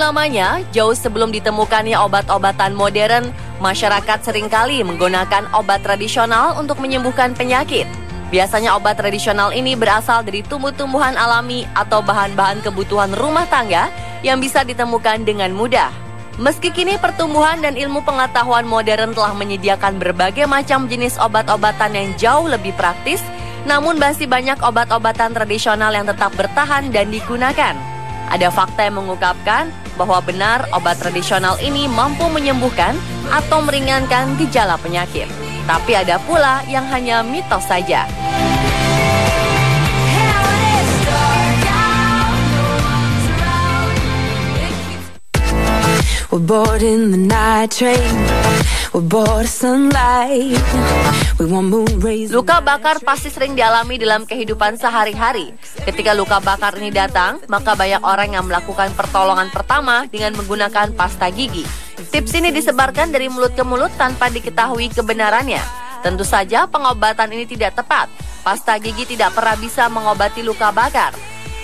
lamanya, jauh sebelum ditemukannya obat-obatan modern, masyarakat seringkali menggunakan obat tradisional untuk menyembuhkan penyakit. Biasanya obat tradisional ini berasal dari tumbuh-tumbuhan alami atau bahan-bahan kebutuhan rumah tangga yang bisa ditemukan dengan mudah. Meski kini pertumbuhan dan ilmu pengetahuan modern telah menyediakan berbagai macam jenis obat-obatan yang jauh lebih praktis, namun masih banyak obat-obatan tradisional yang tetap bertahan dan digunakan. Ada fakta yang mengungkapkan bahwa benar obat tradisional ini mampu menyembuhkan atau meringankan gejala penyakit. Tapi ada pula yang hanya mitos saja. We're bored in the night train. We're bored of sunlight. We want moon rays. Luka bakar pasti sering dialami dalam kehidupan sehari-hari. Ketika luka bakar ini datang, maka banyak orang yang melakukan pertolongan pertama dengan menggunakan pasta gigi. Tips ini disebarkan dari mulut ke mulut tanpa diketahui kebenarannya. Tentu saja pengobatan ini tidak tepat. Pasta gigi tidak pernah bisa mengobati luka bakar.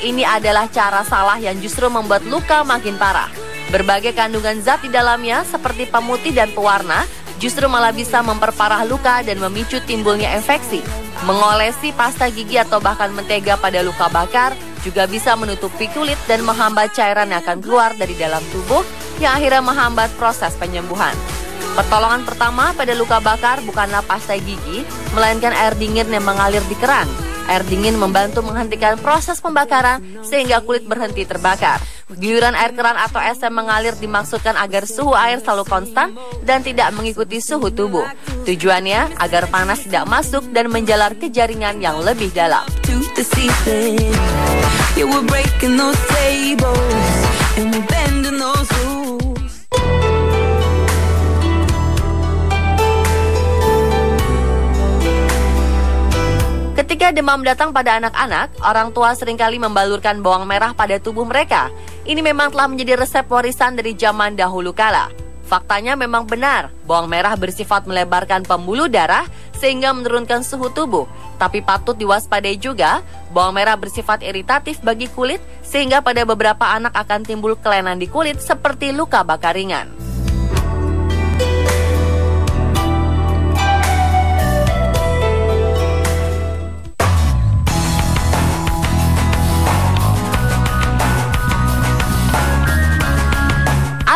Ini adalah cara salah yang justru membuat luka makin parah. Berbagai kandungan zat di dalamnya seperti pemutih dan pewarna justru malah bisa memperparah luka dan memicu timbulnya infeksi. Mengolesi pasta gigi atau bahkan mentega pada luka bakar juga bisa menutupi kulit dan menghambat cairan yang akan keluar dari dalam tubuh yang akhirnya menghambat proses penyembuhan. Pertolongan pertama pada luka bakar bukanlah pasta gigi, melainkan air dingin yang mengalir di keran. Air dingin membantu menghentikan proses pembakaran sehingga kulit berhenti terbakar. Guyuran air keran atau es yang mengalir dimaksudkan agar suhu air selalu konstan dan tidak mengikuti suhu tubuh. Tujuannya agar panas tidak masuk dan menjalar ke jaringan yang lebih dalam. Ketika demam datang pada anak-anak, orang tua seringkali membalurkan bawang merah pada tubuh mereka. Ini memang telah menjadi resep warisan dari zaman dahulu kala. Faktanya memang benar, bawang merah bersifat melebarkan pembuluh darah sehingga menurunkan suhu tubuh. Tapi patut diwaspadai juga, bawang merah bersifat iritatif bagi kulit sehingga pada beberapa anak akan timbul kelainan di kulit seperti luka bakar ringan.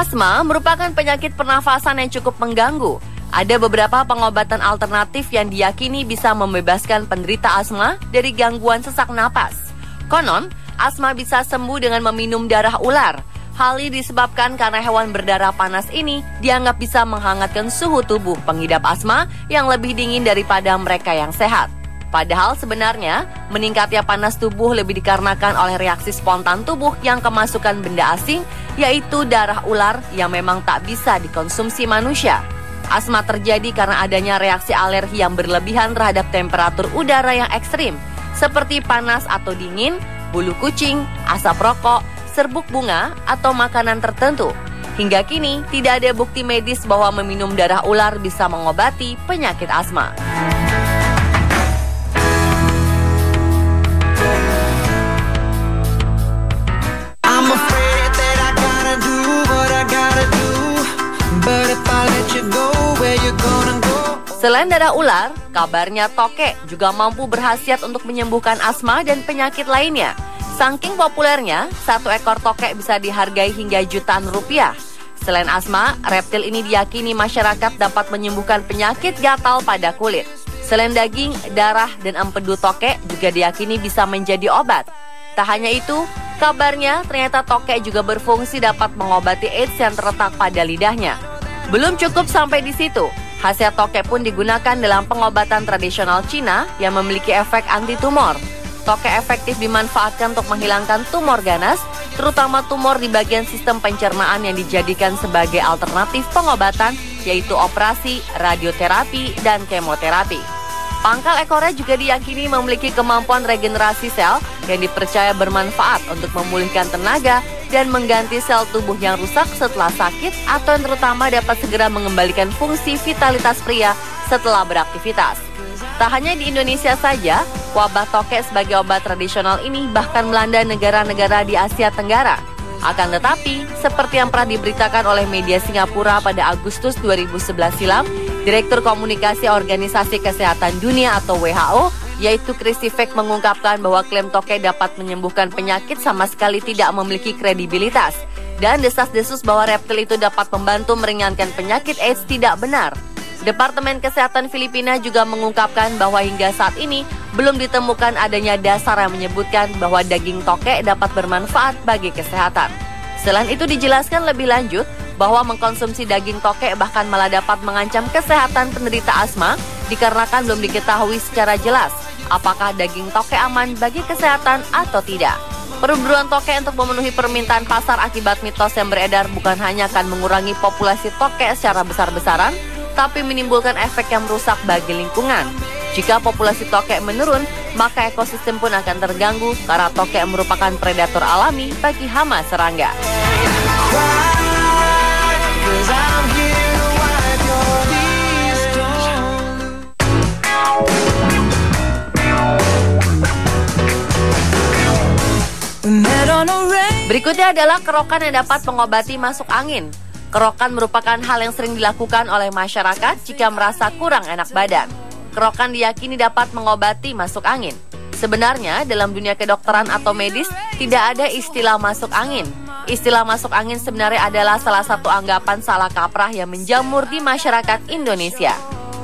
Asma merupakan penyakit pernafasan yang cukup mengganggu. Ada beberapa pengobatan alternatif yang diyakini bisa membebaskan penderita asma dari gangguan sesak napas. Konon, asma bisa sembuh dengan meminum darah ular. Hal ini disebabkan karena hewan berdarah panas ini dianggap bisa menghangatkan suhu tubuh pengidap asma yang lebih dingin daripada mereka yang sehat. Padahal sebenarnya, meningkatnya panas tubuh lebih dikarenakan oleh reaksi spontan tubuh yang kemasukan benda asing, yaitu darah ular yang memang tak bisa dikonsumsi manusia. Asma terjadi karena adanya reaksi alergi yang berlebihan terhadap temperatur udara yang ekstrim, seperti panas atau dingin, bulu kucing, asap rokok, serbuk bunga, atau makanan tertentu. Hingga kini, tidak ada bukti medis bahwa meminum darah ular bisa mengobati penyakit asma. Selain darah ular, kabarnya tokek juga mampu berkhasiat untuk menyembuhkan asma dan penyakit lainnya. Saking populernya, satu ekor tokek bisa dihargai hingga jutaan rupiah. Selain asma, reptil ini diyakini masyarakat dapat menyembuhkan penyakit gatal pada kulit. Selain daging, darah, dan empedu tokek juga diyakini bisa menjadi obat. Tak hanya itu, kabarnya ternyata tokek juga berfungsi dapat mengobati AIDS yang terletak pada lidahnya. Belum cukup sampai di situ, khasiat tokek pun digunakan dalam pengobatan tradisional Cina yang memiliki efek anti-tumor. Tokek efektif dimanfaatkan untuk menghilangkan tumor ganas, terutama tumor di bagian sistem pencernaan yang dijadikan sebagai alternatif pengobatan, yaitu operasi, radioterapi, dan kemoterapi. Pangkal ekornya juga diyakini memiliki kemampuan regenerasi sel yang dipercaya bermanfaat untuk memulihkan tenaga dan mengganti sel tubuh yang rusak setelah sakit atau yang terutama dapat segera mengembalikan fungsi vitalitas pria setelah beraktivitas. Tak hanya di Indonesia saja, wabah tokek sebagai obat tradisional ini bahkan melanda negara-negara di Asia Tenggara. Akan tetapi, seperti yang pernah diberitakan oleh media Singapura pada Agustus 2011 silam, Direktur Komunikasi Organisasi Kesehatan Dunia atau WHO, yaitu Christy Fake mengungkapkan bahwa klaim tokek dapat menyembuhkan penyakit sama sekali tidak memiliki kredibilitas. Dan desas-desus bahwa reptil itu dapat membantu meringankan penyakit AIDS tidak benar. Departemen Kesehatan Filipina juga mengungkapkan bahwa hingga saat ini belum ditemukan adanya dasar yang menyebutkan bahwa daging tokek dapat bermanfaat bagi kesehatan. Selain itu dijelaskan lebih lanjut bahwa mengkonsumsi daging tokek bahkan malah dapat mengancam kesehatan penderita asma dikarenakan belum diketahui secara jelas apakah daging tokek aman bagi kesehatan atau tidak. Perburuan tokek untuk memenuhi permintaan pasar akibat mitos yang beredar bukan hanya akan mengurangi populasi tokek secara besar-besaran, tapi menimbulkan efek yang merusak bagi lingkungan. Jika populasi tokek menurun, maka ekosistem pun akan terganggu karena tokek merupakan predator alami bagi hama serangga. Berikutnya adalah kerokan yang dapat mengobati masuk angin. Kerokan merupakan hal yang sering dilakukan oleh masyarakat jika merasa kurang enak badan. Kerokan diyakini dapat mengobati masuk angin. Sebenarnya dalam dunia kedokteran atau medis tidak ada istilah masuk angin. Istilah masuk angin sebenarnya adalah salah satu anggapan salah kaprah yang menjamur di masyarakat Indonesia.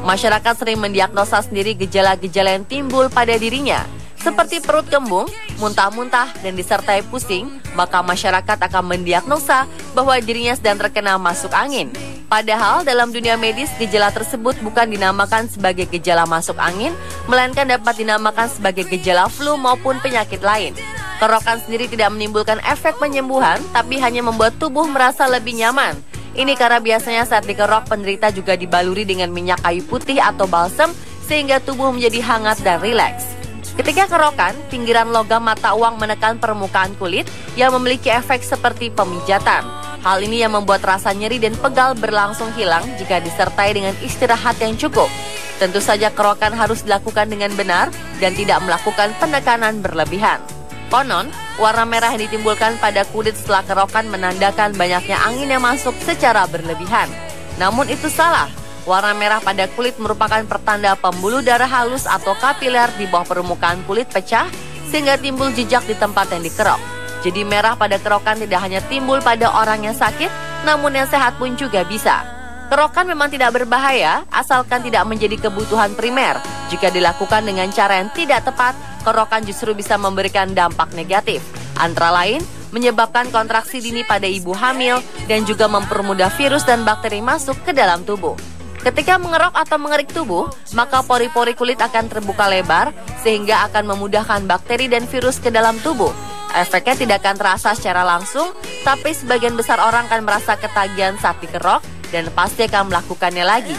Masyarakat sering mendiagnosa sendiri gejala-gejala yang timbul pada dirinya, seperti perut kembung, muntah-muntah, dan disertai pusing, maka masyarakat akan mendiagnosa bahwa dirinya sedang terkena masuk angin. Padahal dalam dunia medis, gejala tersebut bukan dinamakan sebagai gejala masuk angin, melainkan dapat dinamakan sebagai gejala flu maupun penyakit lain. Kerokan sendiri tidak menimbulkan efek penyembuhan, tapi hanya membuat tubuh merasa lebih nyaman. Ini karena biasanya saat dikerok, penderita juga dibaluri dengan minyak kayu putih atau balsam, sehingga tubuh menjadi hangat dan rileks. Ketika kerokan, pinggiran logam mata uang menekan permukaan kulit yang memiliki efek seperti pemijatan. Hal ini yang membuat rasa nyeri dan pegal berlangsung hilang jika disertai dengan istirahat yang cukup. Tentu saja kerokan harus dilakukan dengan benar dan tidak melakukan penekanan berlebihan. Konon, warna merah yang ditimbulkan pada kulit setelah kerokan menandakan banyaknya angin yang masuk secara berlebihan. Namun itu salah. Warna merah pada kulit merupakan pertanda pembuluh darah halus atau kapiler di bawah permukaan kulit pecah sehingga timbul jejak di tempat yang dikerok. Jadi merah pada kerokan tidak hanya timbul pada orang yang sakit, namun yang sehat pun juga bisa. Kerokan memang tidak berbahaya asalkan tidak menjadi kebutuhan primer. Jika dilakukan dengan cara yang tidak tepat, kerokan justru bisa memberikan dampak negatif. Antara lain, menyebabkan kontraksi dini pada ibu hamil dan juga mempermudah virus dan bakteri masuk ke dalam tubuh. Ketika mengerok atau mengerik tubuh, maka pori-pori kulit akan terbuka lebar sehingga akan memudahkan bakteri dan virus ke dalam tubuh. Efeknya tidak akan terasa secara langsung, tapi sebagian besar orang akan merasa ketagihan saat dikerok dan pasti akan melakukannya lagi.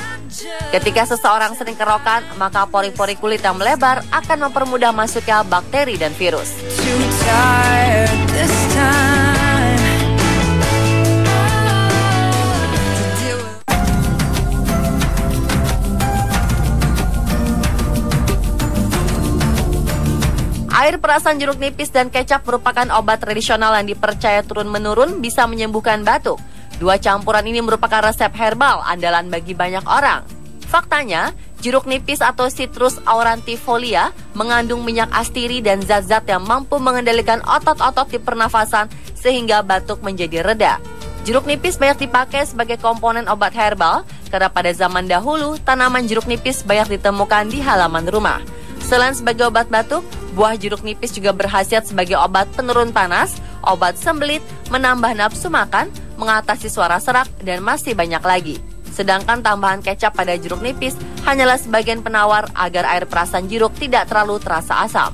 Ketika seseorang sering kerokan, maka pori-pori kulit yang melebar akan mempermudah masuknya bakteri dan virus. Air perasan jeruk nipis dan kecap merupakan obat tradisional yang dipercaya turun-menurun bisa menyembuhkan batuk. Dua campuran ini merupakan resep herbal andalan bagi banyak orang. Faktanya, jeruk nipis atau Citrus aurantifolia mengandung minyak astiri dan zat-zat yang mampu mengendalikan otot-otot di pernafasan sehingga batuk menjadi reda. Jeruk nipis banyak dipakai sebagai komponen obat herbal karena pada zaman dahulu tanaman jeruk nipis banyak ditemukan di halaman rumah. Selain sebagai obat batuk, buah jeruk nipis juga berkhasiat sebagai obat penurun panas, obat sembelit, menambah nafsu makan, mengatasi suara serak, dan masih banyak lagi. Sedangkan tambahan kecap pada jeruk nipis hanyalah sebagian penawar agar air perasan jeruk tidak terlalu terasa asam.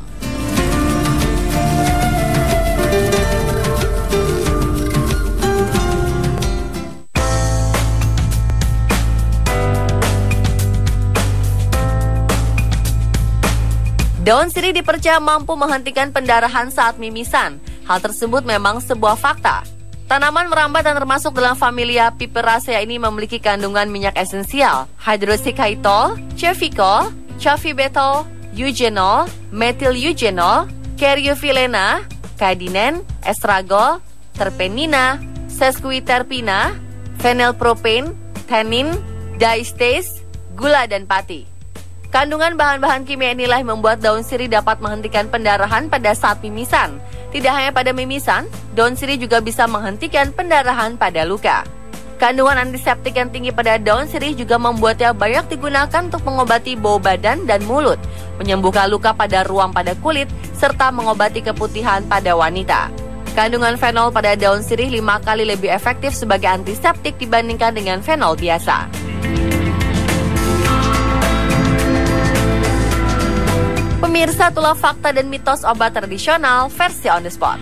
Daun sirih dipercaya mampu menghentikan pendarahan saat mimisan. Hal tersebut memang sebuah fakta. Tanaman merambat dan termasuk dalam familia Piperaceae ini memiliki kandungan minyak esensial, hydroxychital, cefikol, cafibetol, eugenol, methyl eugenol, caryophyllena, cadinen, estragol, terpenina, sesquiterpina, phenylpropane, tannin, diastase, gula, dan pati. Kandungan bahan-bahan kimia inilah yang membuat daun sirih dapat menghentikan pendarahan pada saat mimisan. Tidak hanya pada mimisan, daun sirih juga bisa menghentikan pendarahan pada luka. Kandungan antiseptik yang tinggi pada daun sirih juga membuatnya banyak digunakan untuk mengobati bau badan dan mulut, menyembuhkan luka pada ruam pada kulit, serta mengobati keputihan pada wanita. Kandungan fenol pada daun sirih 5 kali lebih efektif sebagai antiseptik dibandingkan dengan fenol biasa. Pemirsa, itulah fakta dan mitos obat tradisional versi On The Spot.